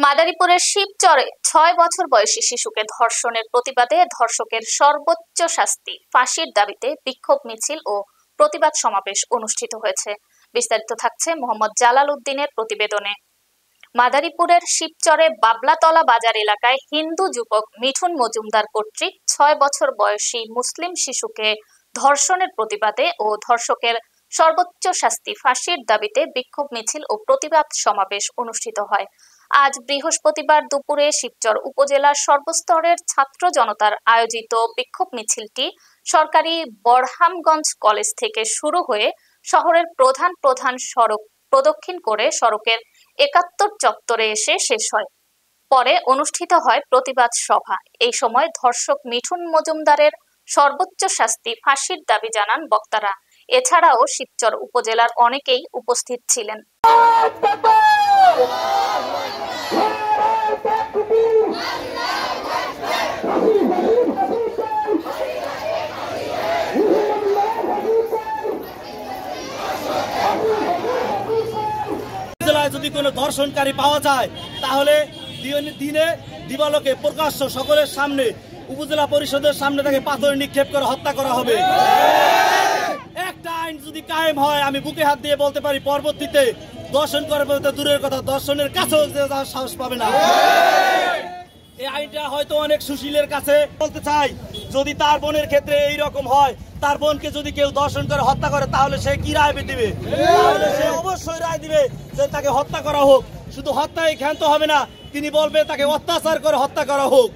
মাদারীপুরের শিবচরে ৬ বছর বয়সী শিশুকে ধর্ষণের প্রতিবাদে ধর্ষকের সর্বোচ্চ শাস্তি ফাঁসির দাবিতে বিক্ষোভ মিছিল ও প্রতিবাদ সমাবেশ অনুষ্ঠিত হয়েছে। বিস্তারিত থাকছে মোহাম্মদ জালাল উদ্দিনের প্রতিবেদনে। মাদারীপুরের শিবচরে বাবলাতলা বাজার এলাকায় হিন্দু যুবক মিঠুন মজুমদার কর্তৃক ৬ বছর বয়সী মুসলিম শিশুকে ধর্ষণের প্রতিবাদে ও ধর্ষকের সর্বোচ্চ শাস্তি ফাঁসির দাবিতে বিক্ষোভ মিছিল ও প্রতিবাদ সমাবেশ অনুষ্ঠিত হয়। আজ বৃহস্পতিবার দুপুরে শিবচর উপজেলার সর্বস্তরের ছাত্র জনতার আয়োজিত বিক্ষোভ মিছিলটি সরকারি বড়হামগঞ্জ কলেজ থেকে শুরু হয়ে শহরের প্রধান প্রধান সড়ক প্রদক্ষিণ করে সড়কের ৭১ চত্বরে এসে শেষ হয়। পরে অনুষ্ঠিত হয় প্রতিবাদ সভা। এই সময় ধর্ষক মিঠুন মজুমদারের সর্বোচ্চ শাস্তি ফাঁসির দাবি জানান বক্তারা। এছাড়াও শিবচর উপজেলার অনেকেই উপস্থিত ছিলেন। যদি কোনো ধর্ষণকারী পাওয়া যায় তাহলে দিনে দিবালোকে প্রকাশ্য সকলের সামনে উপজেলা পরিষদের সামনে তাকে পাথর নিক্ষেপ করে হত্যা করা হবে। একটা আইন যদি কায়েম হয়, আমি বুকে হাত দিয়ে বলতে পারি পরবর্তীতে ধর্ষণ করার বলতে দূরের কথা, ধর্ষণের কাছেও সাহস পাবে না। এই আইনটা হয়তো অনেক সুশীলের কাছে বলতে চাই, যদি তার বোনের ক্ষেত্রে এইরকম হয়, তার বোনকে যদি কেউ ধর্ষণ করে হত্যা করে তাহলে সে কি রায় দিবে? তাহলে সে অবশ্যই রায় দিবে যে তাকে হত্যা করা হোক। শুধু হত্যায় ক্ষান্ত হবে না, তিনি বলবে তাকে অত্যাচার করে হত্যা করা হোক।